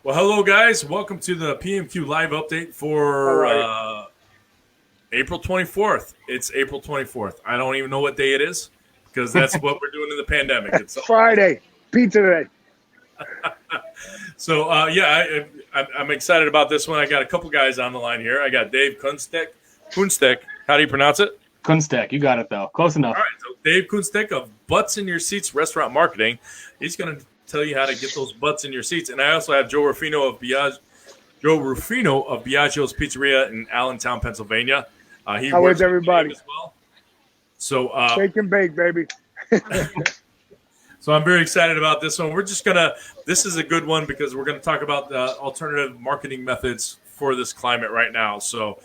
Well, hello, guys. Welcome to the PMQ live update for April 24th. It's April 24th. I don't even know what day it is because that's what we're doing in the pandemic. It's Friday, pizza day. So, I'm excited about this one. I got a couple guys on the line here. I got Dave Kunstek. How do you pronounce it? Kunstek. You got it, though. Close enough. All right. So Dave Kunstek of Butts in Your Seats Restaurant Marketing. He's going to tell you how to get those butts in your seats. And I also have Joe Ruffino of Biaggio's Pizzeria in Allentown, Pennsylvania. How is everybody? As well. So shake and bake, baby. So I'm very excited about this one. This is a good one because we're going to talk about the alternative marketing methods for this climate right now. So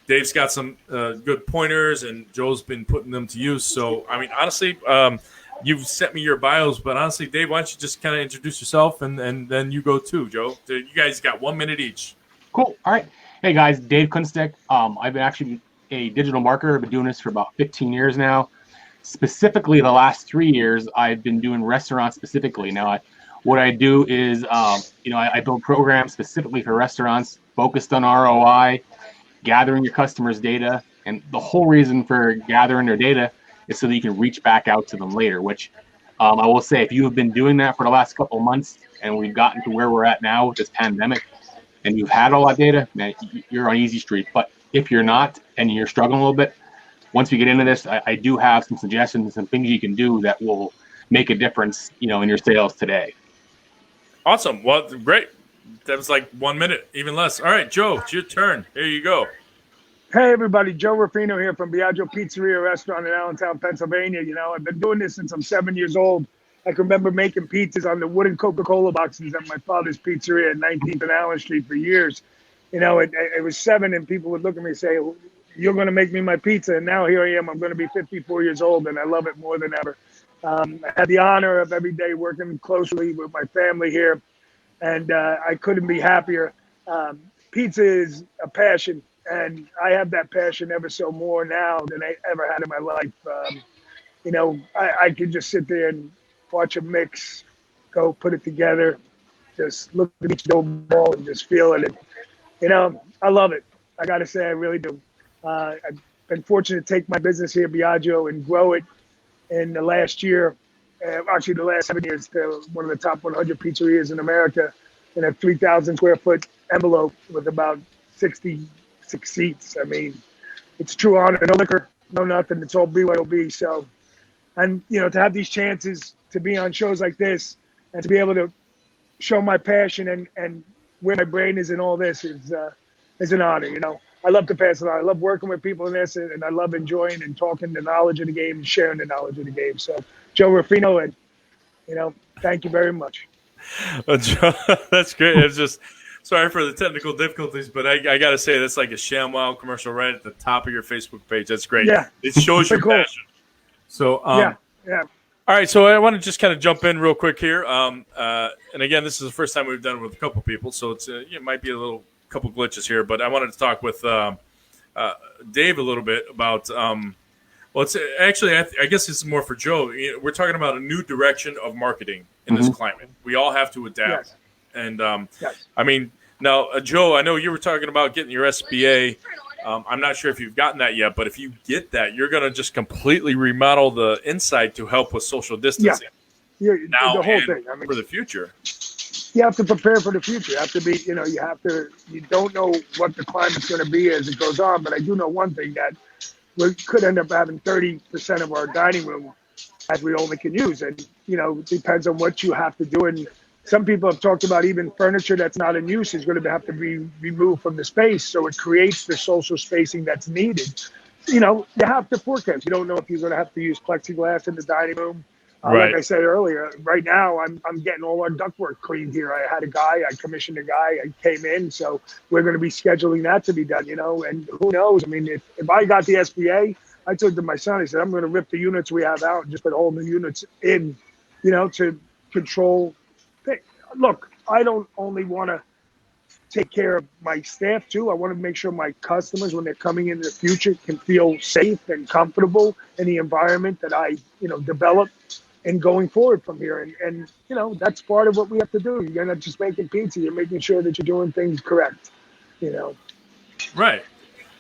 Dave's got some good pointers, and Joe's been putting them to use. So, I mean, honestly, you've sent me your bios, but honestly, Dave, why don't you just kind of introduce yourself, and then you go too, Joe. You guys got 1 minute each. Cool. All right. Hey, guys, Dave Kunstek. I've been actually a digital marketer. I've been doing this for about 15 years now. Specifically, the last 3 years, I've been doing restaurants specifically. Now, what I do is, I build programs specifically for restaurants focused on ROI, gathering your customers' data. And the whole reason for gathering their data is so that you can reach back out to them later, which I will say, if you have been doing that for the last couple of months and we've gotten to where we're at now with this pandemic and you've had all that data, man, you're on easy street. But if you're not and you're struggling a little bit, once we get into this, I do have some suggestions and some things you can do that will make a difference, in your sales today. Awesome. Well, great. That was like 1 minute, even less. All right, Joe, it's your turn. Here you go. Hey, everybody. Joe Ruffino here from Biaggio Pizzeria restaurant in Allentown, Pennsylvania. I've been doing this since I'm 7 years old. I can remember making pizzas on the wooden Coca-Cola boxes at my father's pizzeria at 19th and Allen Street for years. It was 7, and people would look at me and say, "You're going to make me my pizza." And now here I am. I'm going to be 54 years old, and I love it more than ever. I had the honor of every day working closely with my family here, and I couldn't be happier. Pizza is a passion, and I have that passion ever so more now than I ever had in my life. I could just sit there and watch a mix, go put it together, just look at each dough ball and just feel it. And, I love it. I got to say, I really do. I've been fortunate to take my business here, Biaggio, and grow it in the last year, actually the last 7 years, to one of the top 100 pizzerias in America in a 3,000 square foot envelope with about 66 seats. I mean, it's a true honor. No liquor, no nothing. It's all BYOB. So, and, to have these chances to be on shows like this and to be able to show my passion and where my brain is in all this is an honor. I love to pass it on. I love working with people in this, and I love enjoying and talking the knowledge of the game and sharing the knowledge of the game. So, Joe Ruffino, and, thank you very much. Joe, that's great. It's just, sorry for the technical difficulties, but I got to say, that's like a ShamWow commercial right at the top of your Facebook page. That's great. Yeah. It shows your passion. So, yeah. All right, so I want to just kind of jump in real quick here. And again, this is the first time we've done it with a couple people, so it might be a couple glitches here. But I wanted to talk with Dave a little bit about. It's actually, I guess it's more for Joe. We're talking about a new direction of marketing in this climate. We all have to adapt. Yes. And I mean, now, Joe, I know you were talking about getting your SBA. I'm not sure if you've gotten that yet, but if you get that, you're going to just completely remodel the inside to help with social distancing. Yeah, now the whole and thing. I mean, for the future. You have to prepare for the future. You have to be, you don't know what the climate's going to be as it goes on, but I do know one thing, that we could end up having 30% of our dining room as we only can use. And, it depends on what you have to do. And some people have talked about even furniture that's not in use is going to have to be removed from the space. So it creates the social spacing that's needed. You have to forecast. You don't know if you're going to have to use plexiglass in the dining room. Right. Like I said earlier, right now I'm getting all our ductwork cleaned here. I commissioned a guy, I came in, so we're going to be scheduling that to be done, and who knows? I mean, if I got the SBA, I told to my son, I said, I'm going to rip the units we have out and just put all new units in, to control things. Look, I don't only want to take care of my staff too. I want to make sure my customers, when they're coming in the future, can feel safe and comfortable in the environment that I, develop and going forward from here. And you know, that's part of what we have to do. You're not just making pizza; you're making sure that you're doing things correct. You know. Right.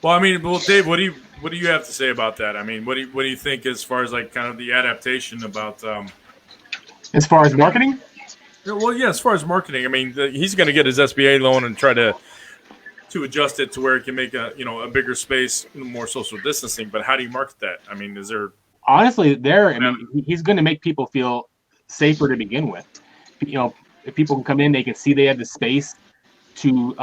Well, I mean, well, Dave, what do you have to say about that? I mean, what do you think as far as like kind of the adaptation about? As far as marketing, Well, yeah, as far as marketing, I mean, he's going to get his SBA loan and try to adjust it to where it can make a bigger space, more social distancing. But how do you market that? I mean, is there honestly, he's going to make people feel safer to begin with. You know, if people can come in, they can see they have the space to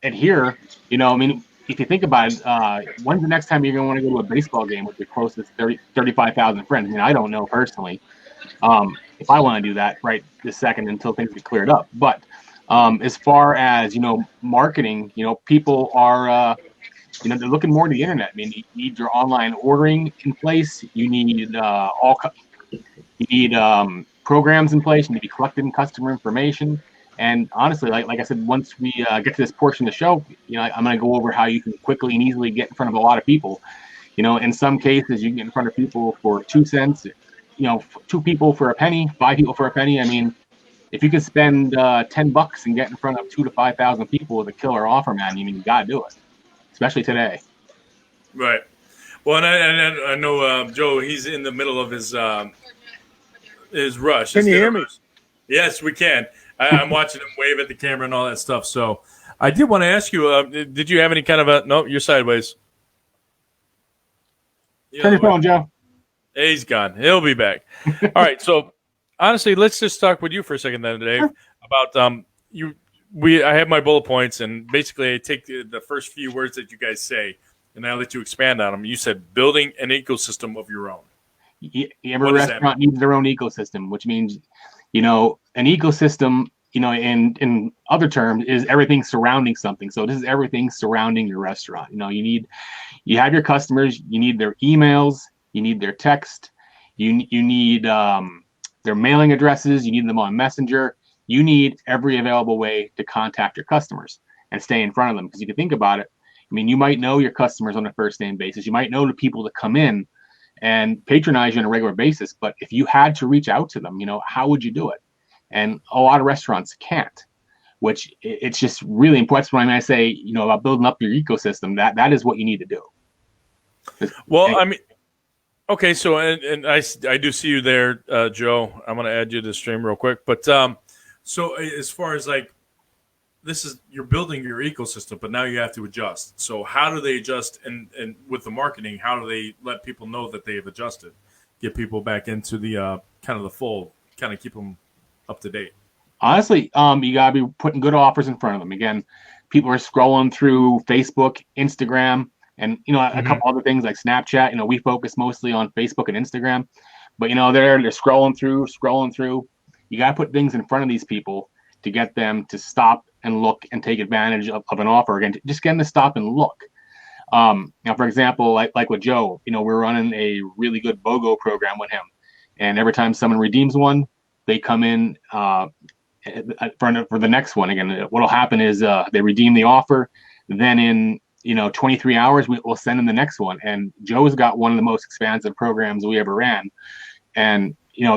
adhere. You know, I mean, if you think about it, when's the next time you're going to want to go to a baseball game with your closest 35,000 friends? I mean, I don't know personally if I want to do that right this second until things get cleared up. But as far as, marketing, people are, they're looking more to the internet. I mean, you need your online ordering in place. You need programs in place. You need to be collecting customer information. And honestly, like I said, once we get to this portion of the show, I'm going to go over how you can quickly and easily get in front of a lot of people. In some cases, you can get in front of people for 2 cents, 2 people for a penny, 5 people for a penny. I mean, if you could spend $10 and get in front of 2,000 to 5,000 people with a killer offer, man, you got to do it, especially today. right? Well, and I know Joe. He's in the middle of his rush. Can you hear me? Yes, we can. I'm watching him wave at the camera and all that stuff. So I did want to ask you, did you have any kind of no, you're sideways. Turn your phone, Joe. He's gone. He'll be back. All right. So honestly, let's just talk with you for a second then, Dave, about I have my bullet points, and basically I take the first few words that you guys say, and I let you expand on them. You said building an ecosystem of your own. Every restaurant needs their own ecosystem, which means, an ecosystem, in other terms, is everything surrounding something. So this is everything surrounding your restaurant. You have your customers, you need their emails, you need their text, you need their mailing addresses, you need them on Messenger, you need every available way to contact your customers and stay in front of them. Because you can think about it, I mean, you might know your customers on a first name basis, you might know the people that come in and patronize you on a regular basis, but if you had to reach out to them, how would you do it? And a lot of restaurants can't, which it's just really important. That's when I say, about building up your ecosystem, that is what you need to do. Well, I mean, okay, so and I do see you there, Joe. I'm going to add you to the stream real quick. But so as far as like, you're building your ecosystem, but now you have to adjust. So how do they adjust? And with the marketing, how do they let people know that they have adjusted? Get people back into the kind of the fold, kind of keep them up to date. Honestly, you got to be putting good offers in front of them. Again, people are scrolling through Facebook, Instagram, and a couple other things like Snapchat. We focus mostly on Facebook and Instagram, but they're scrolling through. You got to put things in front of these people to get them to stop and look and take advantage of an offer. Again, just get them to stop and look. For example, like with Joe, we're running a really good BOGO program with him, and every time someone redeems one, they come in for the next one. Again, what'll happen is they redeem the offer, then in 23 hours we'll send them the next one. And Joe's got one of the most expansive programs we ever ran, and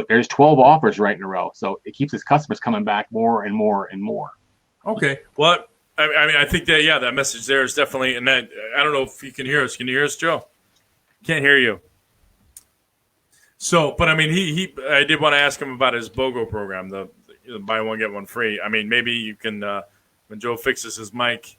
there's 12 offers right in a row, so it keeps his customers coming back more and more and more. Okay, well, I mean, I think that that message there is definitely, and that I don't know if you can hear us. Can you hear us, Joe? Can't hear you. So, but I mean, I did want to ask him about his BOGO program, the buy one get one free. I mean, maybe you can when Joe fixes his mic,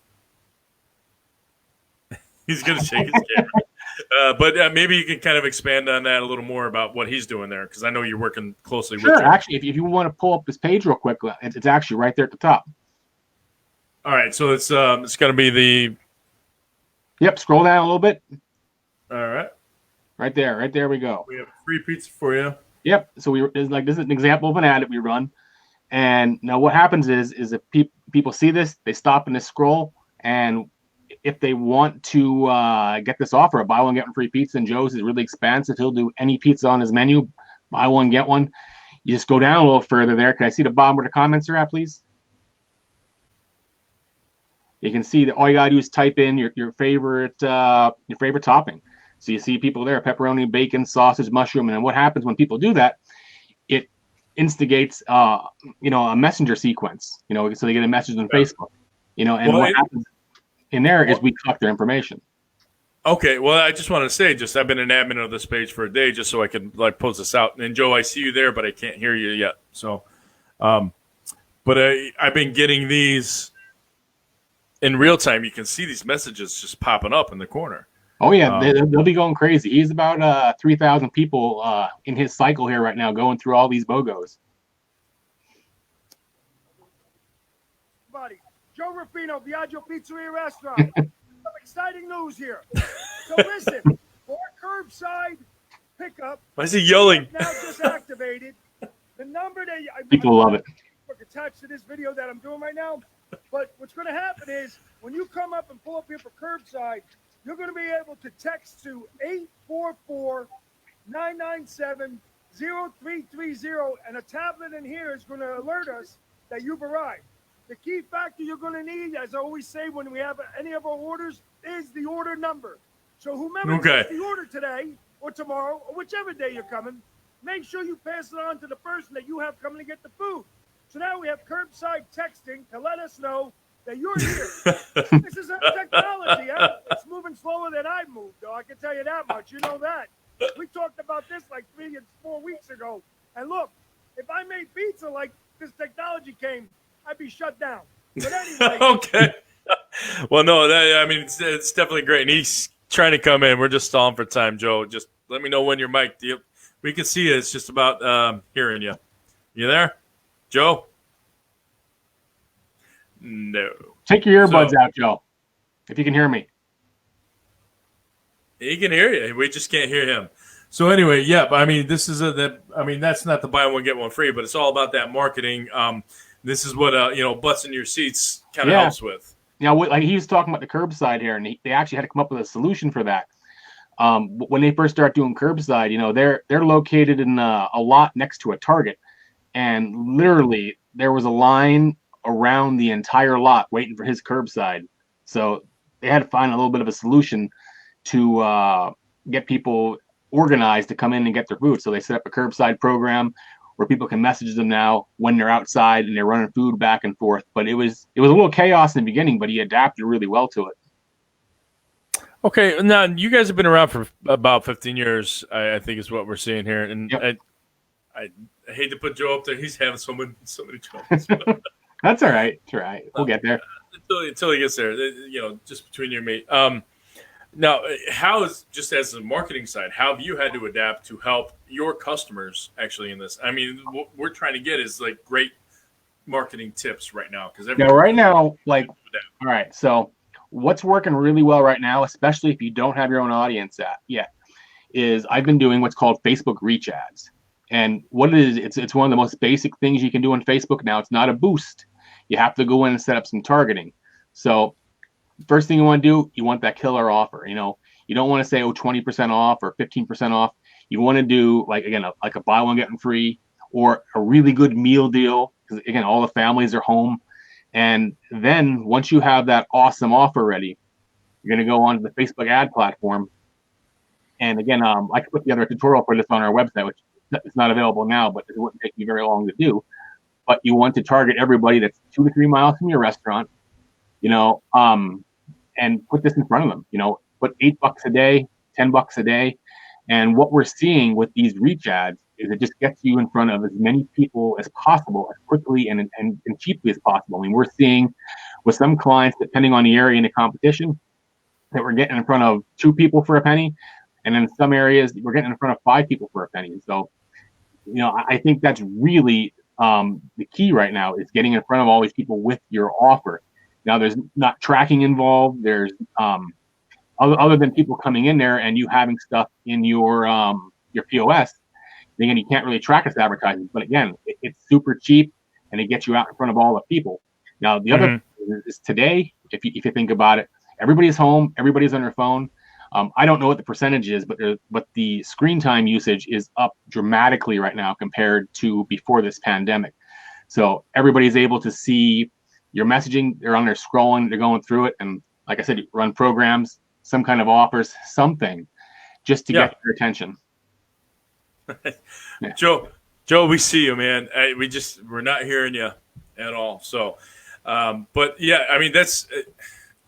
he's gonna shake his camera. But maybe you can kind of expand on that a little more about what he's doing there, because I know you're working closely with him. Sure, actually, if you want to pull up this page real quick, it's actually right there at the top. All right, so it's going to be the. Yep, scroll down a little bit. All right. Right there we go. We have free pizza for you. Yep. So this is an example of an ad that we run, and now what happens is if people see this, they stop and they scroll, and if they want to get this offer, a buy one get one free pizza, and Joe's is really expansive. He'll do any pizza on his menu, buy one get one. You just go down a little further there. Can I see the bottom where the comments are at, please? You can see that all you gotta do is type in your favorite topping. So you see people there: pepperoni, bacon, sausage, mushroom. And then what happens when people do that instigates, a messenger sequence, so they get a message on Facebook, and what happens in there is we collect their information. Okay, well, I just wanted to say, I've been an admin of this page for a day, just so I can post this out. And Joe, I see you there, but I can't hear you yet. So, but I've been getting these in real time. You can see these messages just popping up in the corner. Oh yeah, they'll be going crazy. He's about 3,000 people in his cycle here right now, going through all these BOGOs. Buddy, Joe Ruffino, Biaggio Pizzeria Restaurant. Some exciting news here. So listen, for curbside pickup, why is he yelling? Now just activated. The number that people love it. Attached to this video that I'm doing right now. But what's going to happen is when you come up and pull up here for curbside, you're going to be able to text to 844-997-0330, and a tablet in here is going to alert us that you've arrived. The key factor you're going to need, as I always say when we have any of our orders, is the order number. So whomever gets the order today or tomorrow or whichever day you're coming, make sure you pass it on to the person that you have coming to get the food. So now we have curbside texting to let us know that you're here. This is technology. Huh? It's moving slower than I moved, though. I can tell you that much. You know that. We talked about this like 3 and 4 weeks ago. And look, if I made pizza like this technology came, I'd be shut down. But anyway. Okay. Well, no, it's definitely great. And he's trying to come in. We're just stalling for time, Joe. Just let me know when you're mic'd. We can see you. It's just about hearing you. You there, Joe? No. Take your earbuds out, Joe, if you can hear me. He can hear you. We just can't hear him. So anyway, yeah. But this is that's not the buy one get one free, but it's all about that marketing. This is what butts in your seats kind of helps with. Like he was talking about the curbside here, and they actually had to come up with a solution for that. When they first start doing curbside, they're located in a lot next to a Target, and literally there was a line around the entire lot waiting for his curbside. So they had to find a little bit of a solution to get people organized to come in and get their food. So they set up a curbside program where people can message them now when they're outside and they're running food back and forth. But it was a little chaos in the beginning, but he adapted really well to it. Okay, now you guys have been around for about 15 years, I think is what we're seeing here. And yep. I hate to put Joe up there. He's having so many troubles. That's all right. It's all right. We'll get there. Until he gets there, just between you and me. Now, how is, just as the marketing side, how have you had to adapt to help your customers actually in this? What we're trying to get is like great marketing tips right now. Right now, all right. So what's working really well right now, especially if you don't have your own audience yet, is I've been doing what's called Facebook reach ads. And what it is, it's one of the most basic things you can do on Facebook now. It's not a boost. You have to go in and set up some targeting. So first thing you want to do, you want that killer offer. You don't want to say, 20% off or 15% off. You want to do like a buy one, get one free, or a really good meal deal. Because again, all the families are home. And then once you have that awesome offer ready, you're going to go onto the Facebook ad platform. And again, I could put together a tutorial for this on our website, which is not available now, but it wouldn't take me very long to do. But you want to target everybody that's 2 to 3 miles from your restaurant, and put this in front of them. Put $8 a day, $10 a day. And what we're seeing with these reach ads is it just gets you in front of as many people as possible, as quickly and cheaply as possible. We're seeing with some clients, depending on the area and the competition, that we're getting in front of 2 people for a penny. And in some areas, we're getting in front of 5 people for a penny. And so, I think that's really the key right now is getting in front of all these people with your offer. Now, there's not tracking involved. There's other than people coming in there and you having stuff in your POS. Again, you can't really track this advertising, but again, it's super cheap and it gets you out in front of all the people. Now, the other thing is today, if you think about it, everybody's home, everybody's on their phone. I don't know what the percentage is, but the screen time usage is up dramatically right now compared to before this pandemic. So everybody's able to see your messaging. They're on there scrolling, they're going through it. And like I said, you run programs, some kind of offers, something just to get their attention. Yeah. Joe, Joe, we see you, man. We're not hearing you at all. So, but yeah, I mean,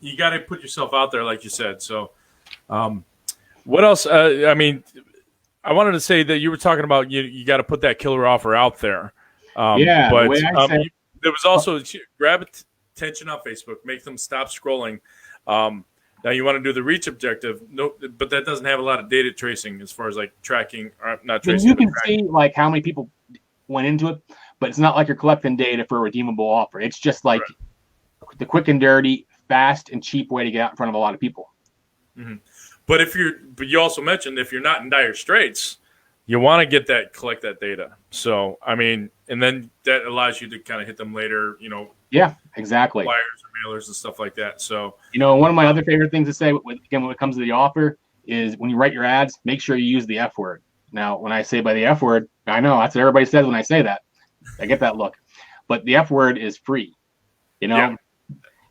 you got to put yourself out there, like you said. So, what else? I mean, I wanted to say that you were talking about you got to put that killer offer out there. Yeah, But the way I say, there was also grab attention on Facebook, make them stop scrolling. Now you want to do the reach objective, no, but that doesn't have a lot of data tracing as far as like tracking, or not tracing. you can see like how many people went into it, but it's not like you're collecting data for a redeemable offer. It's just like the quick and dirty, fast and cheap way to get out in front of a lot of people. Mm-hmm. But you also mentioned if you're not in dire straits, you want to collect that data. So, I mean, and then that allows you to kind of hit them later, Yeah, exactly. Flyers or mailers and stuff like that. So, one of my other favorite things to say, when it comes to the offer, is when you write your ads, make sure you use the F word. Now, when I say by the F word, I know that's what everybody says when I say that. I get that look. But the F word is free. Again,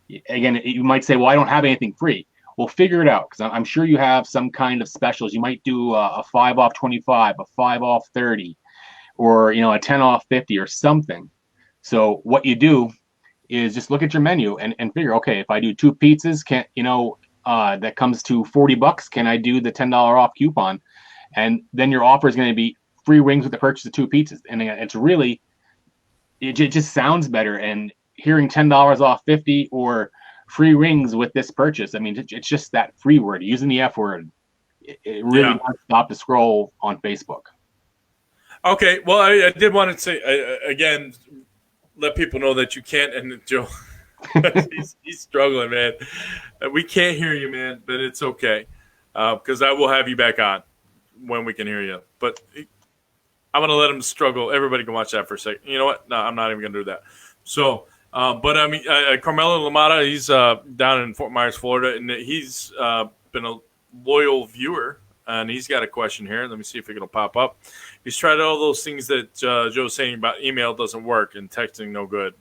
you might say, well, I don't have anything free. Well, figure it out, because I'm sure you have some kind of specials. You might do a 5 off 25, a 5 off 30, or a 10 off 50 or something. So what you do is just look at your menu and figure, okay, if I do 2 pizzas, that comes to $40, can I do the $10 off coupon? And then your offer is going to be free wings with the purchase of 2 pizzas. And it just sounds better. And hearing $10 off 50 or free rings with this purchase, I mean, it's just that free word, using the F word. It really does stop the scroll on Facebook. Okay, well, I did want to say again, let people know that you can't. And Joe, he's struggling, man. We can't hear you, man, but it's okay, because I will have you back on when we can hear you. But I'm gonna let him struggle. Everybody can watch that for a second. You know what? No, I'm not even gonna do that. So. But I mean, Carmelo Lamata, he's down in Fort Myers, Florida, and he's been a loyal viewer, and he's got a question here. Let me see if it'll pop up. He's tried all those things that Joe's saying about email doesn't work and texting no good.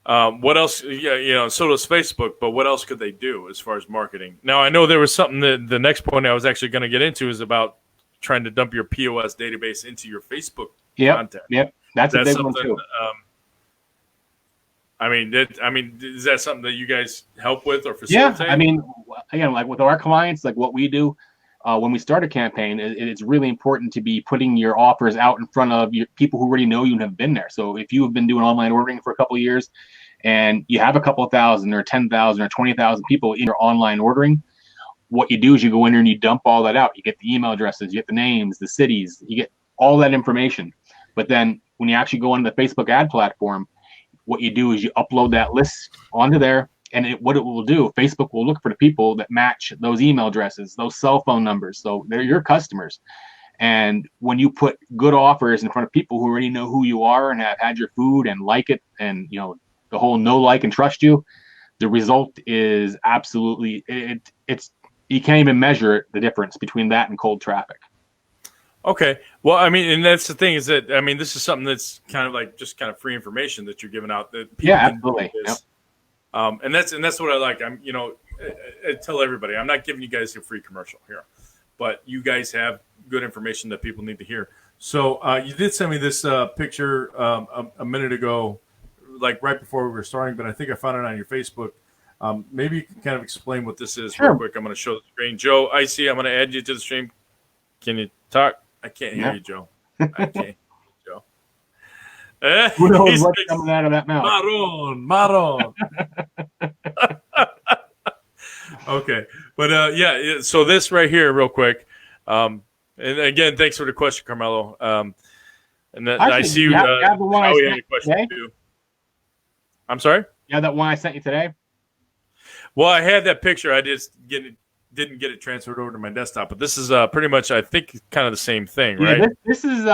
What else? Yeah, so does Facebook, but what else could they do as far as marketing? Now, I know there was something that the next point I was actually going to get into is about trying to dump your POS database into your Facebook content. Yep, that's a big one too. I mean, is that something that you guys help with or facilitate? Yeah, I mean, again, like with our clients, like what we do when we start a campaign, it's really important to be putting your offers out in front of your people who already know you and have been there. So if you have been doing online ordering for a couple of years and you have a couple thousand or 10,000 or 20,000 people in your online ordering, what you do is you go in there and you dump all that out. You get the email addresses, you get the names, the cities, you get all that information. But then when you actually go onto the Facebook ad platform, what you do is you upload that list onto there, and what it will do, Facebook will look for the people that match those email addresses, those cell phone numbers. So they're your customers. And when you put good offers in front of people who already know who you are and have had your food and like it, and the whole know, like, and trust you, the result is absolutely it's you can't even measure the difference between that and cold traffic. Okay. Well, I mean, and that's the thing is that, I mean, this is something that's kind of like just kind of free information that you're giving out. That people absolutely. Yep. And that's what I like. I tell everybody, I'm not giving you guys a free commercial here, but you guys have good information that people need to hear. So you did send me this picture a minute ago, like right before we were starting, but I think I found it on your Facebook. Maybe you can kind of explain what this is real quick. I'm going to show the screen. Joe, I see. I'm going to add you to the stream. Can you talk? I can't hear you, Joe. I can't hear you, Joe. Who knows what's coming out of that mouth? Maron. Okay. But, so this right here real quick. And, again, thanks for the question, Carmelo. And Actually, I see you have the one I had a question, today? too. I'm sorry? Yeah, that one I sent you today? Well, I had that picture. I just didn't get it transferred over to my desktop, but this is pretty much, I think, kind of the same thing, right? Yeah, this is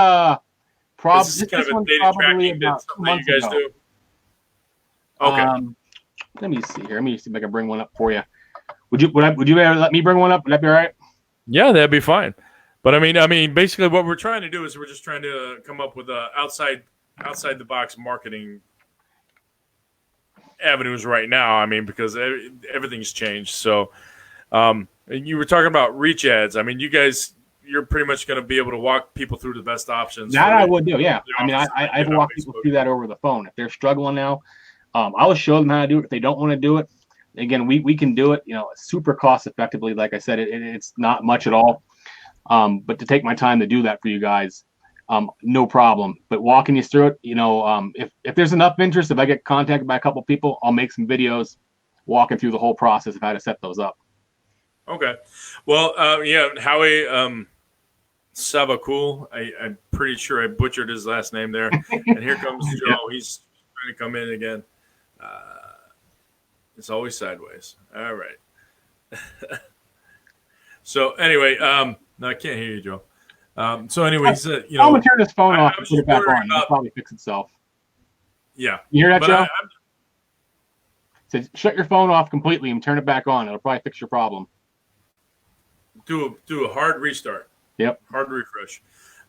probably this kind of a data tracking that something that you guys do. Okay. Let me see here. Let me see if I can bring one up for you. Would you ever let me bring one up? Would that be all right? Yeah, that'd be fine. But I mean, basically, what we're trying to do is we're just trying to come up with outside the box marketing avenues right now. I mean, because everything's changed. So, you were talking about reach ads. I mean, you guys you're pretty much going to be able to walk people through the best options. That I would do, yeah. I mean, office I've on walked people Facebook. through that over the phone. If they're struggling now, I will show them how to do it. If they don't want to do it, again, we can do it, super cost effectively. Like I said, it's not much at all. But to take my time to do that for you guys, no problem. But walking you through it, if there's enough interest, if I get contacted by a couple people, I'll make some videos walking through the whole process of how to set those up. Okay. Well, Howie Savakul, I'm pretty sure I butchered his last name there. And here comes Joe. Yeah. He's trying to come in again. It's always sideways. All right. So anyway, no, I can't hear you, Joe. So anyways, I'm gonna turn this phone off and was put it back wondering on. It'll probably fix itself. Yeah. You hear that, But Joe? Said shut your phone off completely and turn it back on. It'll probably fix your problem. do a hard restart. Yep. Hard refresh.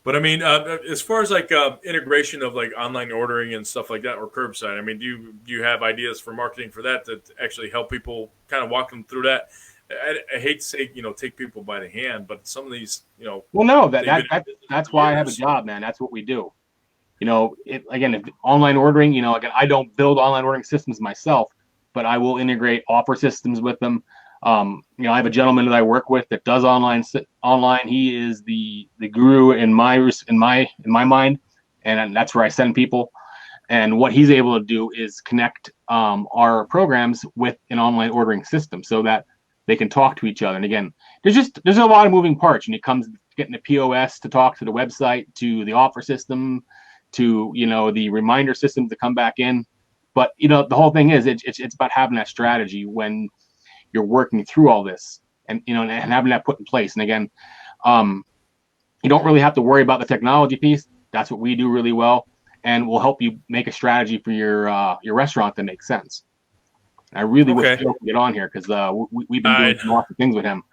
But I mean, as far as like integration of like online ordering and stuff like that, or curbside, I mean, do you have ideas for marketing for that actually help people kind of walk them through that? I hate to say, take people by the hand, but some of these, Well, no, they've been in business that's for why I have a years. job, man. That's what we do. Again, if online ordering, again, I don't build online ordering systems myself, but I will integrate offer systems with them. I have a gentleman that I work with that does online. He is the guru in my mind, and that's where I send people. And what he's able to do is connect our programs with an online ordering system so that they can talk to each other. And again, there's a lot of moving parts when it comes to getting the POS to talk to the website, to the offer system, to the reminder systems to come back in. But the whole thing is it's about having that strategy when you're working through all this, and and having that put in place. And again, you don't really have to worry about the technology piece. That's what we do really well, and we'll help you make a strategy for your restaurant that makes sense. And I really wish Joe could get on here because we've been doing lots of things with him.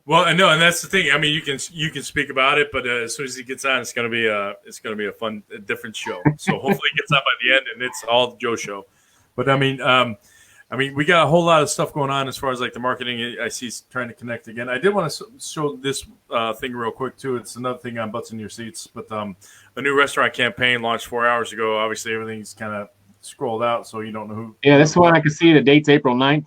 Well, I know, and that's the thing. I mean, you can speak about it, but as soon as he gets on, it's gonna be a fun, different show. So hopefully, he gets on by the end, and it's all Joe show. But I mean, we got a whole lot of stuff going on as far as like the marketing. I see trying to connect again. I did want to show this thing real quick too. It's another thing on Butts in Your Seats, but a new restaurant campaign launched 4 hours ago. Obviously, everything's kind of scrolled out, so you don't know who. Yeah, this one I can see the date's April 9th.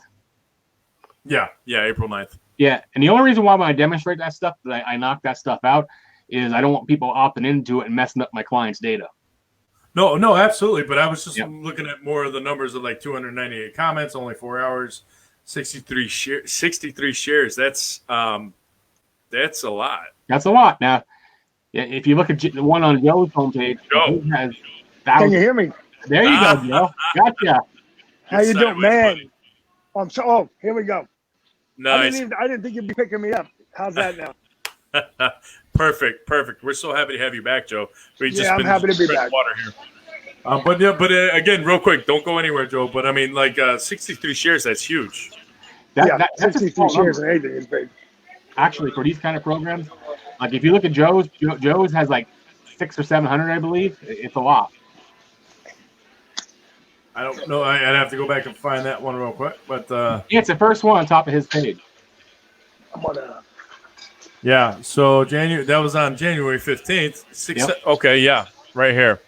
Yeah, April 9th. Yeah, and the only reason why when I demonstrate that stuff, that I knock that stuff out, is I don't want people opting into it and messing up my client's data. No, absolutely. But I was just looking at more of the numbers of like 298 comments, only 4 hours, 63 shares. That's a lot. That's a lot. Now, if you look at the one on Joe's homepage, he has Can you hear me? There you go, Joe. Gotcha. How you doing, man? Here we go. Nice. I didn't think you'd be picking me up. How's that now? Perfect. We're so happy to have you back, Joe. I'm happy to be back. Water here. But again, real quick, don't go anywhere, Joe. But I mean, like 63 shares, that's huge. That's 63 shares and anything is big. Actually, for these kind of programs, like if you look at Joe's has like 600 or 700, I believe. It's a lot. I don't know. I'd have to go back and find that one real quick. But it's the first one on top of his page. Yeah. So that was on January 15th. Okay. Yeah. Right here.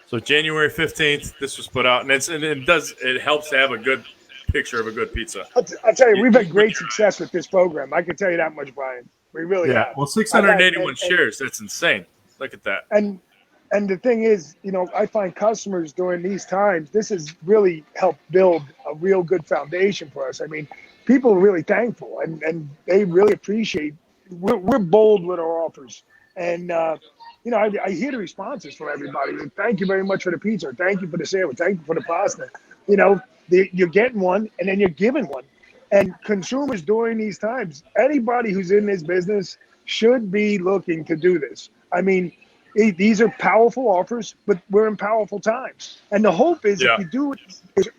So January 15th, this was put out, and it helps to have a good picture of a good pizza. I'll tell you, we've had great success with this program. I can tell you that much, Brian. We really have. Well, 681 shares. That's insane. Look at that. And the thing is, I find customers during these times, this has really helped build a real good foundation for us. I mean, people are really thankful, and they really appreciate. We're bold with our offers, and I hear the responses from everybody. Thank you very much for the pizza. Thank you for the sandwich. Thank you for the pasta. You're getting one, and then you're giving one. And consumers during these times, anybody who's in this business should be looking to do this. I mean, these are powerful offers, but we're in powerful times. And the hope is if you do it,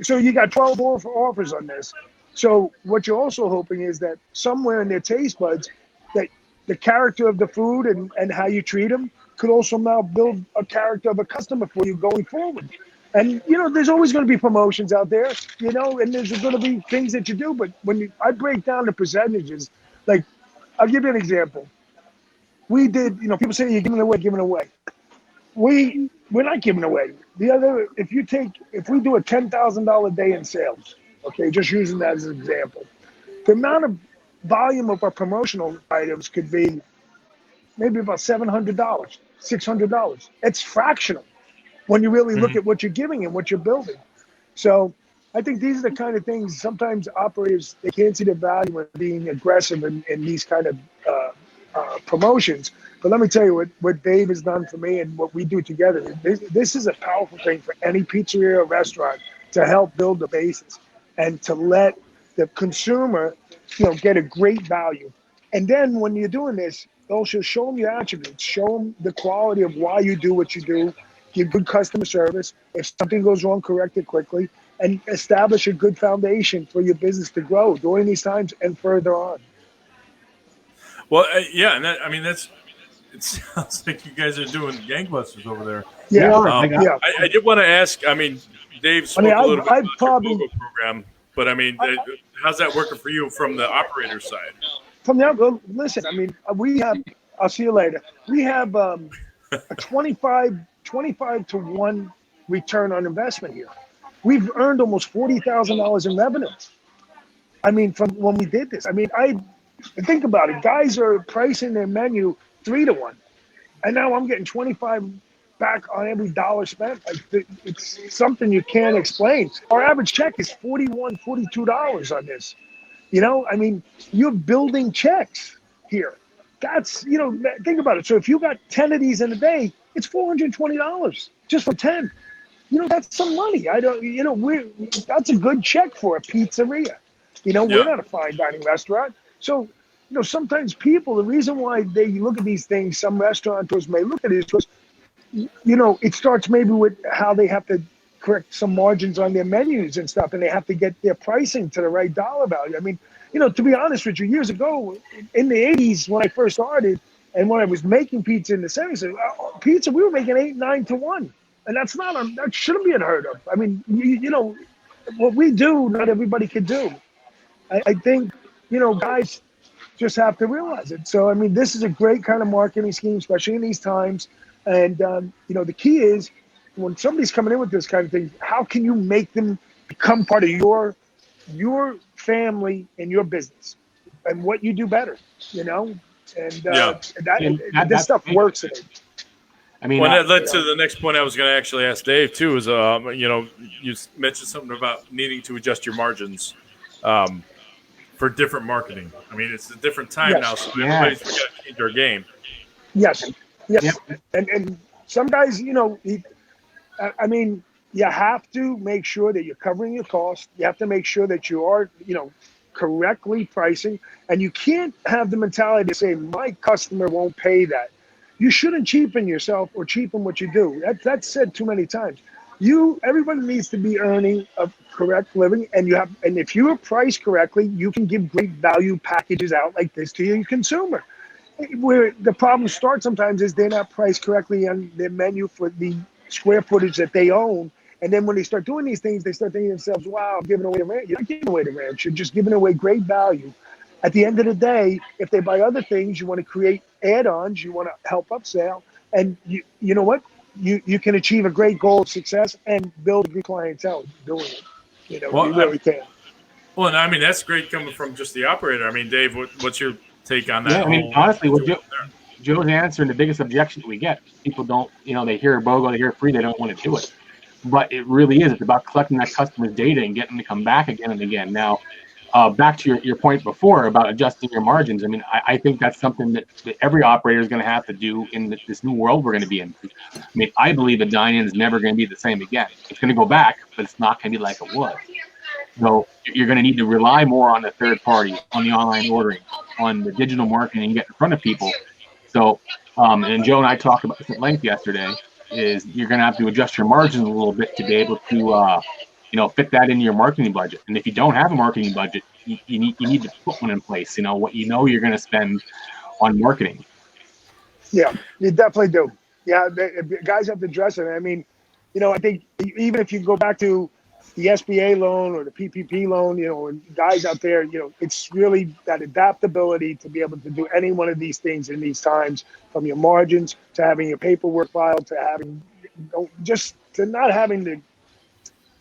so you got 12 offers on this. So what you're also hoping is that somewhere in their taste buds, that the character of the food and how you treat them could also now build a character of a customer for you going forward. And, there's always going to be promotions out there, and there's going to be things that you do. But I break down the percentages, like I'll give you an example. we did, people say you're giving away. We're not giving away. If we do a $10,000 day in sales, okay, just using that as an example, the amount of volume of our promotional items could be maybe about $700, $600. It's fractional when you really look at what you're giving and what you're building. So I think these are the kind of things sometimes operators, they can't see the value in being aggressive in these kind of promotions. But let me tell you what Dave has done for me and what we do together. This is a powerful thing for any pizzeria or restaurant to help build the basis and to let the consumer, get a great value. And then when you're doing this, also show them your attributes, show them the quality of why you do what you do, give good customer service. If something goes wrong, correct it quickly, and establish a good foundation for your business to grow during these times and further on. Well, yeah, and it sounds like you guys are doing gangbusters over there. Yeah, I did want to ask. I mean, Dave spoke a little bit about the logo program, but how's that working for you from the operator side? From there, listen. We have. I'll see you later. We have a 25 to 1 return on investment here. We've earned almost $40,000 in revenue. From when we did this. I think about it. Guys are pricing their menu 3 to 1, and now I'm getting 25 back on every dollar spent. It's something you can't explain. Our average check is $41, $42 on this. You're building checks here. That's, think about it. So if you got 10 of these in a day, it's $420 just for 10. That's some money. That's a good check for a pizzeria. We're not a fine dining restaurant. So, sometimes people, the reason why they look at these things, some restaurateurs may look at it because, it starts maybe with how they have to correct some margins on their menus and stuff, and they have to get their pricing to the right dollar value. To be honest with you, years ago, in the 80s when I first started, and when I was making pizza in the 70s, we were making 8, 9 to 1. And that shouldn't be unheard of. What we do, not everybody can do. I think, guys just have to realize it. So, this is a great kind of marketing scheme, especially in these times. And, the key is when somebody's coming in with this kind of thing, how can you make them become part of your family and your business and what you do better, And this stuff works in it. That led to the next point I was going to actually ask Dave too. Is you mentioned something about needing to adjust your margins for different marketing. It's a different time now, so everybody's got to change our game. Yes. And some guys, you have to make sure that you're covering your costs. You have to make sure that you are, correctly pricing, and you can't have the mentality to say my customer won't pay that. You shouldn't cheapen yourself or cheapen what you do. That's said too many times. Everybody needs to be earning a correct living, and if you are priced correctly, you can give great value packages out like this to your consumer. Where the problem starts sometimes is they're not priced correctly on their menu for the square footage that they own. And then when they start doing these things, they start thinking to themselves, wow, I'm giving away the ranch. You're not giving away the ranch. You're just giving away great value. At the end of the day, if they buy other things, you want to create add-ons, you want to help upsell, and you know what? You can achieve a great goal of success and build a good clientele doing it. You really can. Well, and that's great coming from just the operator. Dave, what's your take on that? Yeah, honestly, Joe's answering the biggest objection that we get. People don't, they hear a BOGO, they hear free, they don't want to do it. But it really is. It's about collecting that customer's data and getting them to come back again and again. Now, back to your point before about adjusting your margins. I think that's something that every operator is going to have to do in this new world we're going to be in. I believe the dine-in is never going to be the same again. It's going to go back, but it's not going to be like it was. So you're going to need to rely more on the third party, on the online ordering, on the digital marketing, and get in front of people. So, and Joe and I talked about this at length yesterday, is you're going to have to adjust your margins a little bit to be able to, fit that into your marketing budget. And if you don't have a marketing budget, you need to put one in place. What you're going to spend on marketing. Yeah, you definitely do. Yeah, guys have to address it. I think even if you go back to the SBA loan or the PPP loan, and guys out there, it's really that adaptability to be able to do any one of these things in these times, from your margins to having your paperwork filed to having, just to not having to,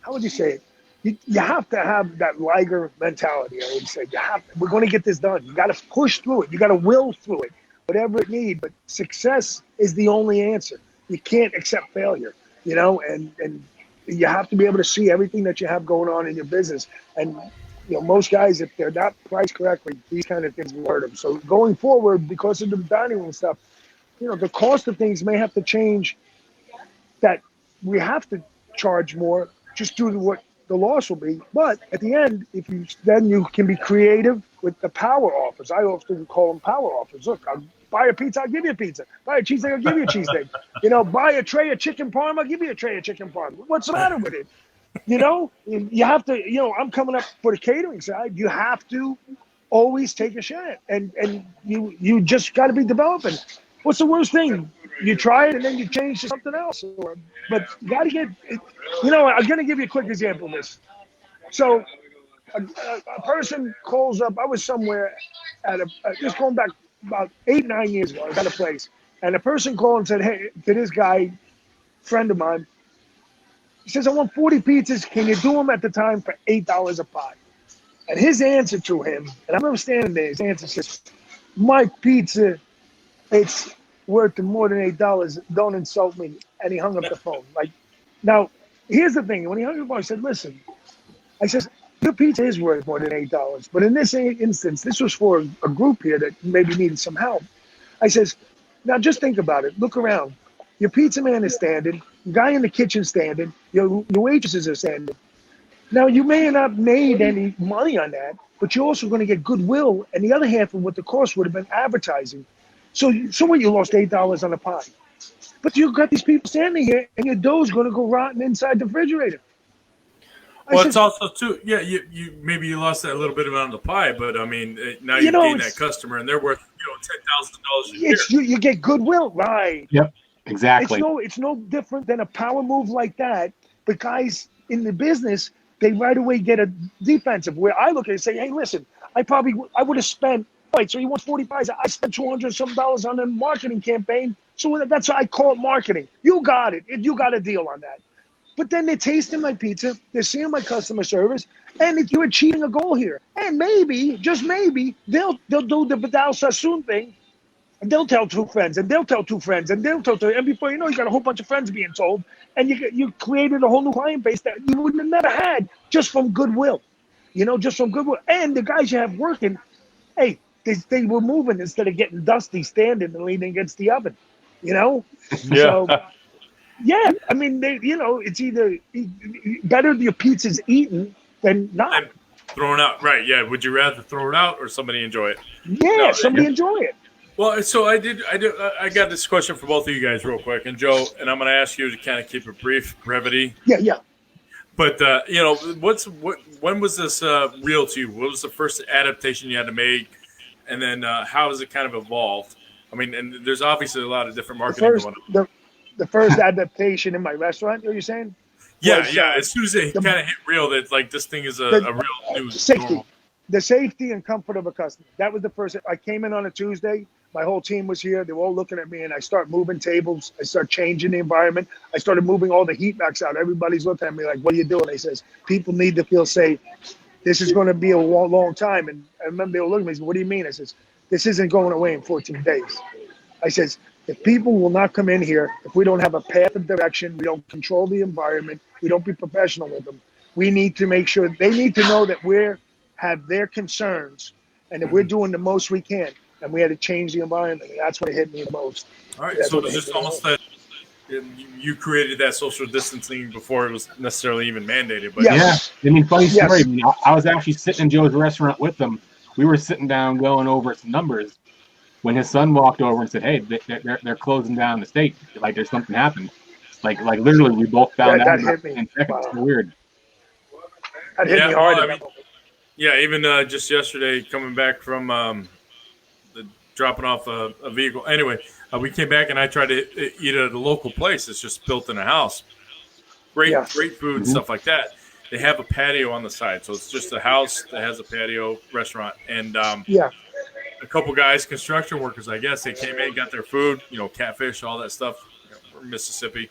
how would you say it? You have to have that Liger mentality. I would say we're going to get this done. You got to push through it. You got to will through it, whatever it needs. But success is the only answer. You can't accept failure, and you have to be able to see everything that you have going on in your business. And, most guys, if they're not priced correctly, these kind of things will hurt them. So going forward, because of the dining room stuff, the cost of things may have to change, that we have to charge more just due to what the loss will be. But at the end, then you can be creative with the power offers. I often call them power offers. Look, I'll buy a pizza, I'll give you a pizza. Buy a cheesesteak, I'll give you a cheesesteak. Buy a tray of chicken parm, I'll give you a tray of chicken parm. What's the matter with it? You have to, I'm coming up for the catering side. You have to always take a shot. And you just got to be developing. What's the worst thing? You try it and then you change to something else. But you got to get, I'm going to give you a quick example of this. So a person calls up. I was somewhere just going back about 8-9 years ago. I got a place. And a person called and said, hey, to this guy, friend of mine, he says, I want 40 pizzas. Can you do them at the time for $8 a pie? And his answer to him, and I remember standing there, his answer says, my pizza, it's worth more than $8. Don't insult me. And he hung up the phone. Now, here's the thing. When he hung up the phone, I said, listen, I said, your pizza is worth more than $8. But in this instance, this was for a group here that maybe needed some help. I says, now just think about it. Look around. Your pizza man is standing. The guy in the kitchen standing. Your waitresses are standing. Now, you may not have made any money on that, but you're also going to get goodwill. And the other half of what the cost would have been advertising. So what, you lost $8 on a pie. But you've got these people standing here, and your dough's going to go rotten inside the refrigerator. Well, it's also too, you maybe you lost that little bit amount of the pie, but I mean, now you've gained that customer, and they're worth $10,000 a year. You get goodwill, right? Yep, exactly. It's no different than a power move like that. But guys in the business, they right away get a defensive. Where I look at it and say, hey, listen, I would have spent. Right, so you want 40 pies. I spent $200 some on a marketing campaign. So that's why I call it marketing. You got it. You got a deal on that. But then they're tasting my pizza. They're seeing my customer service. And you're achieving a goal here. And maybe, just maybe, they'll do the Vidal Sassoon thing. And they'll tell 2 friends. And they'll tell 2 friends. And they'll tell 2. And before you know, you got a whole bunch of friends being told. And you created a whole new client base that you would have never had just from goodwill. Just from goodwill. And the guys you have working, hey, they were moving instead of getting dusty, standing and leaning against the oven, Yeah. So, yeah, I mean, it's either better your pizza's eaten than not. And thrown out, right? Yeah. Would you rather throw it out or somebody enjoy it? Yeah, somebody enjoy it. Well, so I got this question for both of you guys real quick, and Joe, and I'm going to ask you to kind of keep it brief, brevity. Yeah. But when was this real to you? What was the first adaptation you had to make? And then how has it kind of evolved? I mean, and there's obviously a lot of different marketing going on. The first adaptation in my restaurant, are you saying? Yeah. As soon as it kind of hit real, that like this thing is a real new safety. normal. The safety and comfort of a customer. That was the first. I came in on a Tuesday. My whole team was here. They were all looking at me, and I start moving tables. I start changing the environment. I started moving all the heat mats out. Everybody's looking at me like, what are you doing? They says, people need to feel safe. This is going to be a long time. And I remember they were looking at me and said, what do you mean? I says, this isn't going away in 14 days. I says, if people will not come in here, if we don't have a path of direction, we don't control the environment, we don't be professional with them, we need to make sure they need to know that we have their concerns and that we're doing the most we can. And we had to change the environment. And that's when it hit me the most. All right. So it's just almost that you created that social distancing before it was necessarily even mandated. But yeah. I mean, funny story. I was actually sitting in Joe's restaurant with them. We were sitting down going over some numbers when his son walked over and said, hey, they're closing down the state. Like there's something happened. Like literally we both found out in seconds. Wow. It's weird. That hit me hard. Well, I mean, even just yesterday coming back from dropping off a vehicle. Anyway, we came back and I tried to eat at a local place. It's just built in a house. Great food and stuff like that. they have a patio on the side, so it's just a house that has a patio restaurant. And Yeah. a couple guys, construction workers, I guess, they came in, got their food, catfish, all that stuff, from Mississippi.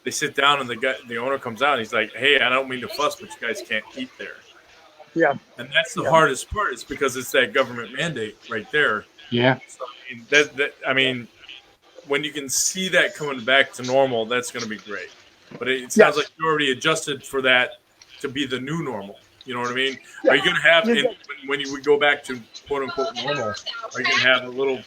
They sit down, and the owner comes out, and he's like, "Hey, I don't mean to fuss, but you guys can't eat there." Yeah. And that's the Yeah. hardest part, is because it's that government mandate right there. Yeah. So, I mean, when you can see that coming back to normal, that's going to be great. But it sounds like you already adjusted for that to be the new normal. You know what I mean? Yeah. Are you going to have, when we go back to quote unquote normal, are you going to have a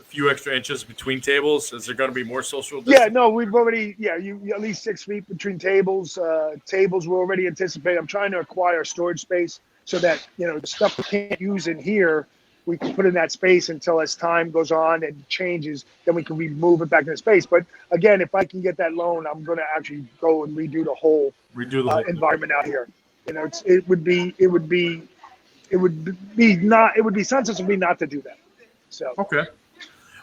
few extra inches between tables? Is there going to be more social distancing? Yeah, no, we've already, you at least 6 feet between tables. Tables we're already anticipating. I'm trying to acquire storage space so that, the stuff we can't use in here, we can put in that space until as time goes on and changes, then we can remove it back into space. But again, if I can get that loan, I'm going to actually go and redo the whole environment out here. It would be senseless of me not to do that. So okay.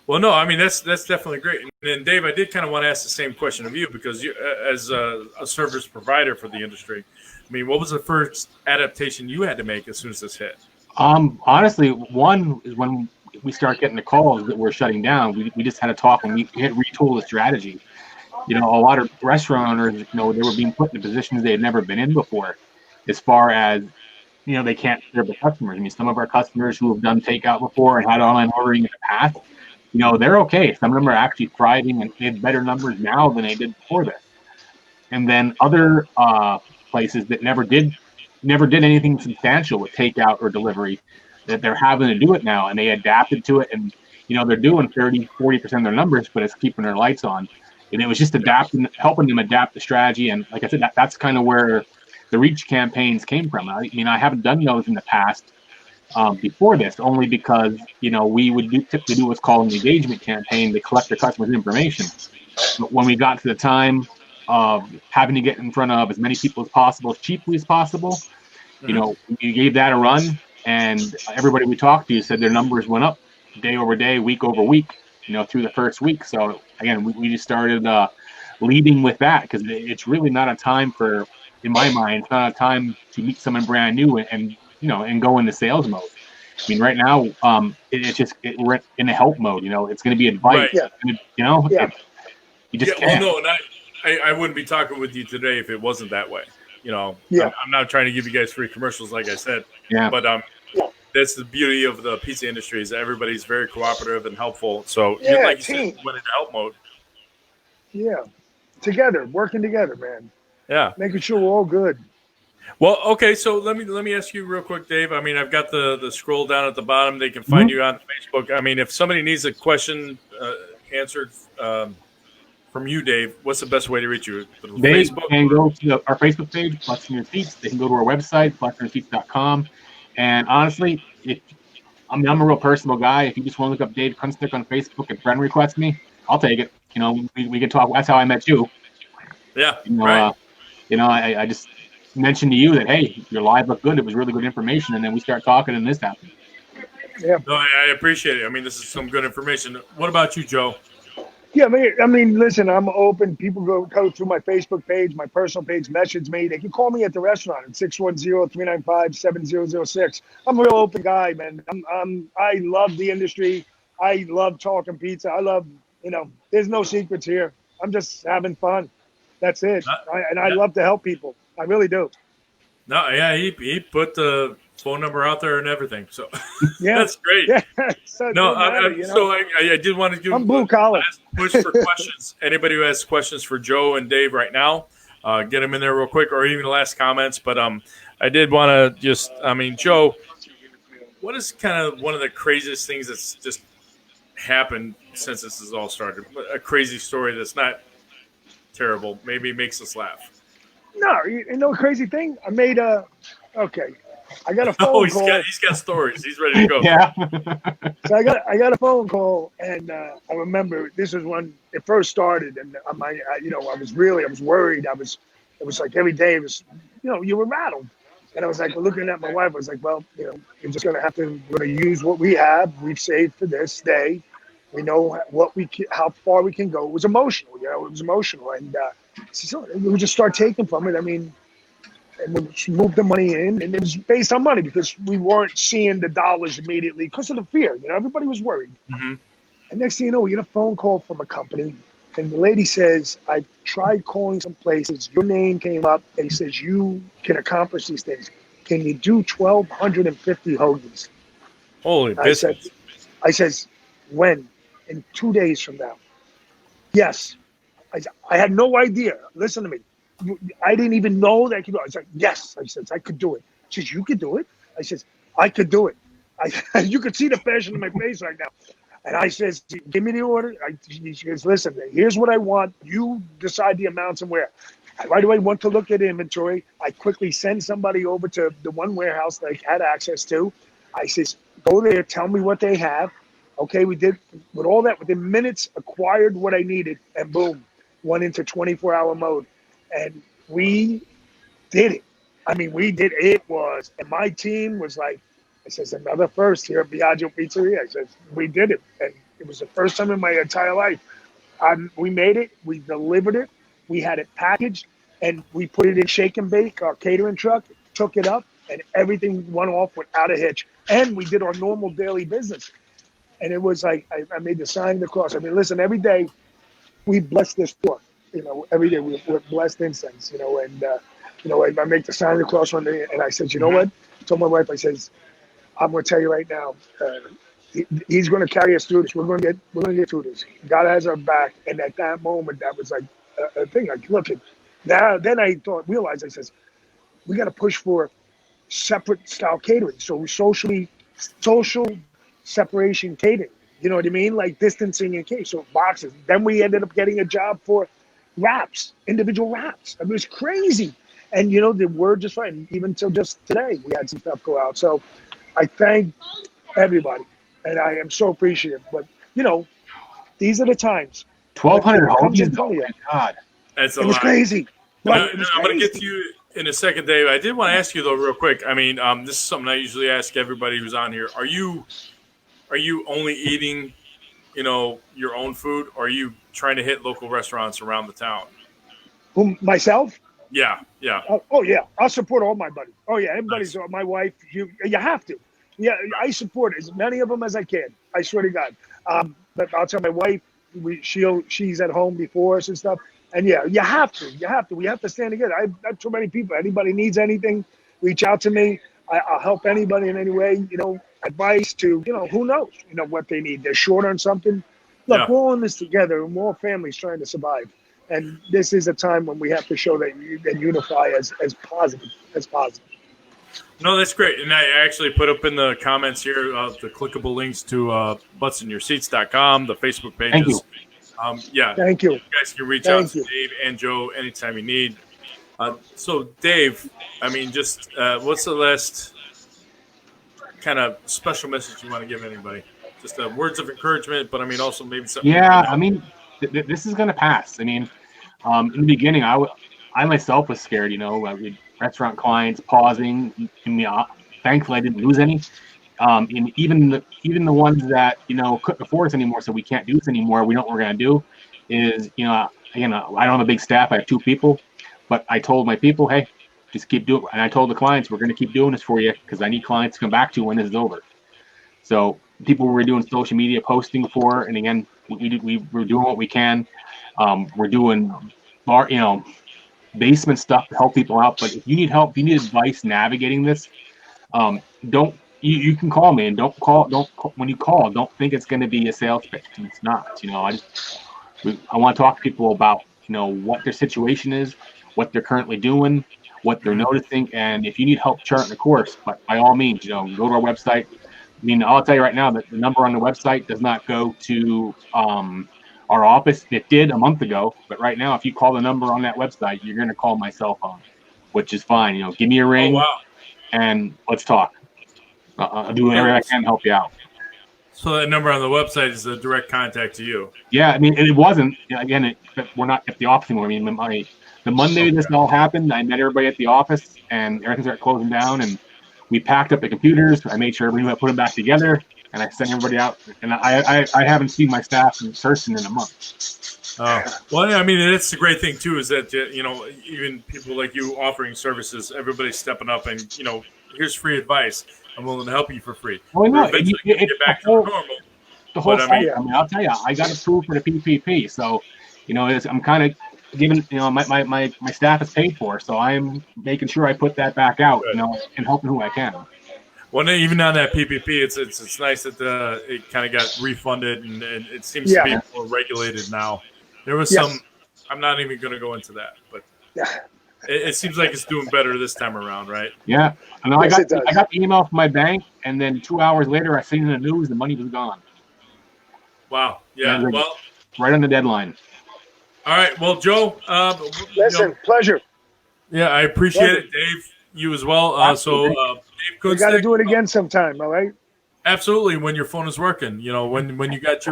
Well, no, I mean that's definitely great. And Dave, I did kind of want to ask the same question of you, because you, as a service provider for the industry, I mean, what was the first adaptation you had to make as soon as this hit? Honestly, one is when we start getting the calls that we're shutting down. We just had a talk, and we had retooled the strategy. A lot of restaurant owners, they were being put in positions they had never been in before, as far as, they can't serve the customers. I mean, some of our customers who have done takeout before and had online ordering in the past, they're okay. Some of them are actually thriving, and they have better numbers now than they did before this. And then other places that never did anything substantial with takeout or delivery, that they're having to do it now, and they adapted to it. And, they're doing 30-40% of their numbers, but it's keeping their lights on. And it was just helping them adapt the strategy. And like I said, that's kind of where the reach campaigns came from. I mean, I haven't done those in the past before this, only because, we would typically do what's called an engagement campaign to collect the customer's information. But when we got to the time of having to get in front of as many people as possible, as cheaply as possible, we gave that a run, and everybody we talked to said their numbers went up day over day, week over week, through the first week. So again, we just started leading with that, because it's really not a time for, in my mind, it's not a time to meet someone brand new and go into sales mode. I mean, right now, we're in a help mode. It's going to be advice. Right. You just can't. Well, no, and I wouldn't be talking with you today if it wasn't that way. I'm not trying to give you guys free commercials, like I said. Yeah. But that's the beauty of the pizza industry, is that everybody's very cooperative and helpful. So, like you said, went into help mode. Yeah, working together, man. Yeah, making sure we're all good. Well, okay, so let me ask you real quick, Dave. I mean, I've got the scroll down at the bottom. They can find you on Facebook. I mean, if somebody needs a question answered from you, Dave, what's the best way to reach you? They can go to our Facebook page, Butts in Your Seats. They can go to our website, butsinyourseats.com. And honestly, I'm a real personal guy. If you just want to look up Dave Kunstek on Facebook and friend request me, I'll take it. We can talk. That's how I met you. Yeah, right. I just mentioned to you that, hey, your live looked good. It was really good information. And then we start talking, and this happened. Yeah. No, I appreciate it. I mean, this is some good information. What about you, Joe? Yeah, I mean, listen, I'm open. People go through my Facebook page, my personal page, message me. They can call me at the restaurant at 610-395-7006. I'm a real open guy, man. I love the industry. I love talking pizza. I love, there's no secrets here. I'm just having fun. That's it. I love to help people. I really do. No, yeah, he put the phone number out there and everything. So yeah, that's great. Yeah. So I did want to give I'm blue collar. Push for questions. Anybody who has questions for Joe and Dave right now, get them in there real quick, or even last comments. But I did want to Joe, what is kind of one of the craziest things that's just happened since this has all started? A crazy story that's not terrible, maybe makes us laugh. No, you know, crazy thing. I made okay. I got a phone call. He's got stories. He's ready to go. Yeah. So I got a phone call, and I remember this was when it first started, and I was worried. It was like every day it was, you were rattled, and I was like looking at my wife. I was like, well, you're just we're gonna use what we have. We've saved for this day. We know how far we can go. It was emotional, and so we just start taking from it. I mean, And she moved the money in, and it was based on money because we weren't seeing the dollars immediately because of the fear. Everybody was worried. Mm-hmm. And next thing you know, we get a phone call from a company, and the lady says, "I tried calling some places. Your name came up, and he says you can accomplish these things. Can you do 1,250 hoagies?" Holy biscuits. I says, when? In 2 days from now. Yes. I had no idea. Listen to me. I didn't even know that I could do it. I was like, yes. I said, I could do it. She says, you could do it? I says, I could do it. You could see the passion in my face right now. And I says, give me the order. She goes, listen, here's what I want. You decide the amounts and where. I right away went to look at inventory. I quickly send somebody over to the one warehouse that I had access to. I says, go there, tell me what they have. Okay, we did with all that within minutes, acquired what I needed, and boom, went into 24-hour mode. And we did it. I mean, we did it. And my team was like, I says, another first here at Biaggio Pizzeria. I says, we did it. And it was the first time in my entire life. We made it. We delivered it. We had it packaged, and we put it in Shake and Bake, our catering truck, took it up, and everything went off without a hitch. And we did our normal daily business. And it was like, I made the sign of the cross. I mean, listen, every day we bless this store. Every day we're blessed incense, and, I make the sign of the cross one day, and I said, you know what? I told my wife, I says, I'm going to tell you right now, he's going to carry us through this. We're going to get through this. God has our back. And at that moment, that was like a thing. Like, look, then I realized, I says, we got to push for separate style catering. So social separation catering. You know what I mean? Like distancing and catering. So boxes. Then we ended up getting a job for wraps, individual wraps. I mean, it was crazy. And, the word just right. Even till just today, we had some stuff go out. So I thank everybody, and I am so appreciative. But, these are the times. 1,200 hoagies? Oh, my God. That's a lot. It was crazy. I'm going to get to you in a second, Dave. I did want to ask you, though, real quick. I mean, this is something I usually ask everybody who's on here. Are you only eating, your own food, or are you trying to hit local restaurants around the town? Who, myself? Yeah. Oh, yeah. I'll support all my buddies. Oh, yeah. Everybody's nice. My wife. You have to. Yeah, I support as many of them as I can. I swear to God. But I'll tell my wife, she's at home before us and stuff. And yeah, you have to. We have to stand together. I have too many people. Anybody needs anything, reach out to me. I'll help anybody in any way. Advice to who knows. What they need. They're short on something. Look, we're all in this together. We're all families trying to survive. And this is a time when we have to show that and unify as positive as possible. No, that's great. And I actually put up in the comments here the clickable links to buttsinyourseats.com, the Facebook pages. Thank you. Thank you. You guys can reach out to Dave and Joe anytime you need. So, Dave, I mean, just what's the last kind of special message you want to give anybody? Just words of encouragement, but I mean, also maybe something. Yeah, I mean, this is going to pass. I mean, in the beginning, I myself was scared, with restaurant clients pausing. Thankfully, I didn't lose any. And even the ones that, couldn't afford us anymore, so we can't do this anymore, we know what we're going to do is, again, I don't have a big staff. I have 2 people. But I told my people, hey, just keep doing it. And I told the clients, we're going to keep doing this for you because I need clients to come back to when this is over. So people we're doing social media posting for, and again, we're doing what we can. We're doing basement stuff to help people out. But if you need help, if you need advice navigating this, you can call me, and when you call, don't think it's going to be a sales pitch. It's not. I want to talk to people about what their situation is, what they're currently doing, what they're noticing, and if you need help charting the course, but by all means, go to our website. I mean, I'll tell you right now that the number on the website does not go to our office. It did a month ago, but right now, if you call the number on that website, you're going to call my cell phone, which is fine. Give me a ring, and let's talk. I'll do whatever I can to help you out. So that number on the website is a direct contact to you. Yeah, I mean, it wasn't. Again, we're not at the office anymore. I mean, the Monday this all happened, I met everybody at the office, and everything started closing down, and we packed up the computers. I made sure everybody put them back together, and I sent everybody out. And I haven't seen my staff in person in a month. Well, I mean, it's the great thing too is that even people like you offering services, everybody's stepping up, and here's free advice. I'm willing to help you for free. Well, We're no, eventually going to get back to normal. The whole But, site. I mean, I'll tell you, I got approved for the PPP, so I'm kind of giving. My staff is paid for, so I'm making sure I put that back out. Good. And helping who I can. Well, even on that PPP, it's nice that it kind of got refunded, and it seems to be more regulated now. There was some. I'm not even going to go into that, but it seems like it's doing better this time around, right? Yeah, I got the email from my bank, and then 2 hours later, I seen in the news the money was gone. Wow. Yeah. Well, right on the deadline. All right. Well, Joe. Listen, pleasure. Yeah, I appreciate it, Dave. You as well. Dave Kunstek. We got to do it again sometime. All right. Absolutely. When your phone is working, when you got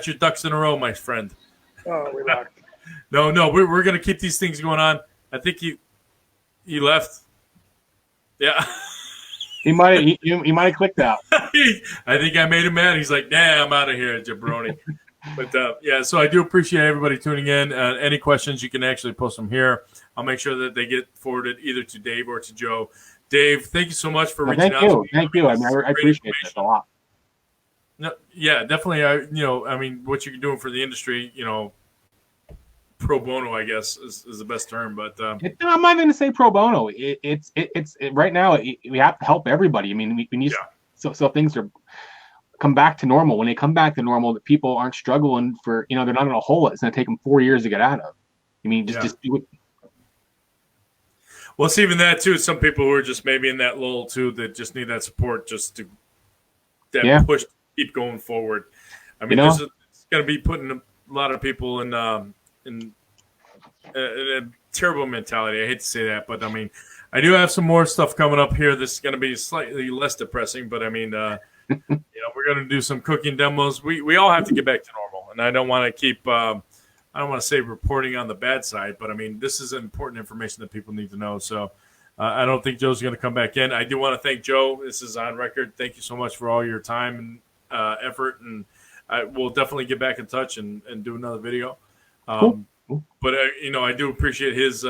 your ducks in a row, my friend. Oh, we locked. No, we're gonna keep these things going on. I think he left. Yeah. He might have clicked out. I think I made him mad. He's like, "Nah, I'm out of here, jabroni." But so I do appreciate everybody tuning in. Any questions, you can actually post them here. I'll make sure that they get forwarded either to Dave or to Joe. Dave, thank you so much for reaching out to me. Thank you. I appreciate it a lot. No, yeah, definitely. I mean, what you're doing for the industry, pro bono, I guess, is the best term. But I'm not going to say pro bono. It's right now. We have to help everybody. I mean, we need so things are come back to normal. When they come back to normal, that people aren't struggling for they're not in a hole. It's going to take them 4 years to get out of. I mean, just do it. Well, it's even that too. Some people who are just maybe in that lull too that just need that support just to push to keep going forward. I mean, it's going to be putting a lot of people in a terrible mentality. I hate to say that, but I mean, I do have some more stuff coming up here. This is going to be slightly less depressing, but I mean, we're going to do some cooking demos. We all have to get back to normal, and I don't want to keep. I don't want to say reporting on the bad side, but I mean, this is important information that people need to know. So I don't think Joe's going to come back in. I do want to thank Joe. This is on record. Thank you so much for all your time and effort. And we'll definitely get back in touch and do another video. Cool. But, I do appreciate his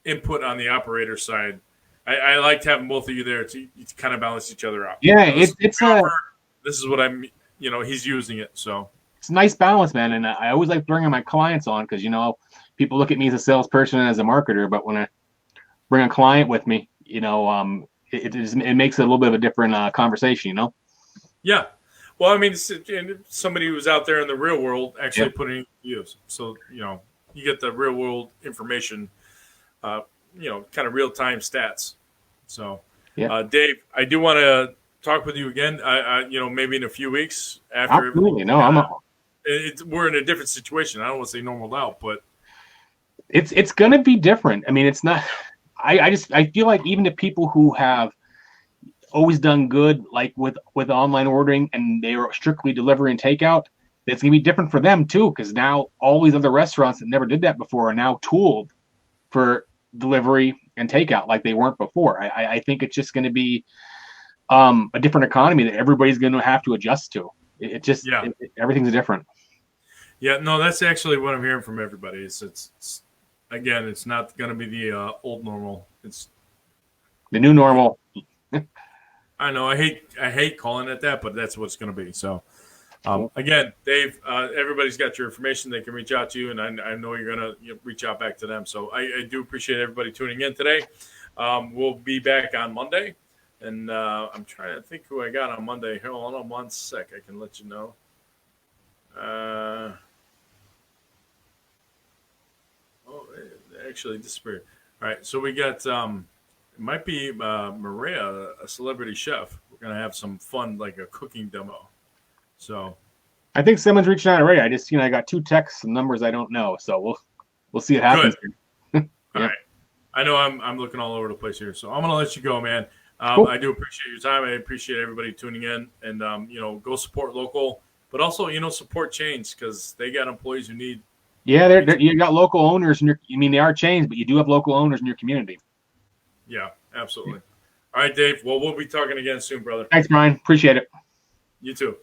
input on the operator side. I liked having both of you there to kind of balance each other out. Yeah, this is what I'm, he's using it. So. It's a nice balance, man, and I always like bringing my clients on because people look at me as a salesperson and as a marketer, but when I bring a client with me, it makes it a little bit of a different conversation, Yeah, well, I mean, somebody who's out there in the real world actually putting it to use, so you get the real world information, kind of real time stats. So, Dave, I do want to talk with you again. Maybe in a few weeks after. Absolutely, we're in a different situation. I don't want to say normaled out, but it's going to be different. I mean, it's not. I feel like even the people who have always done good, like with online ordering, and they were strictly delivery and takeout, it's going to be different for them too, because now all these other restaurants that never did that before are now tooled for delivery and takeout like they weren't before. I think it's just going to be a different economy that everybody's going to have to adjust to. Everything's different. Yeah, no, that's actually what I'm hearing from everybody. It's again, it's not going to be the old normal. It's the new normal. I know. I hate calling it that, but that's what it's going to be. So, again, Dave, everybody's got your information. They can reach out to you, and I know you're going to reach out back to them. So I do appreciate everybody tuning in today. We'll be back on Monday, and I'm trying to think who I got on Monday. Hold on 1 sec. I can let you know. It actually disappeared. All right, so we got it might be Maria, a celebrity chef. We're gonna have some fun, like a cooking demo. So I think someone's reaching out already. I just I got 2 texts and numbers I don't know, so we'll see what happens. All right, I know I'm looking all over the place here, so I'm gonna let you go, man. Cool. I do appreciate your time. I appreciate everybody tuning in, and go support local, but also support chains because they got employees who need. Yeah, you got local owners in they are chains, but you do have local owners in your community. Yeah, absolutely. All right, Dave. Well, we'll be talking again soon, brother. Thanks, Brian. Appreciate it. You too.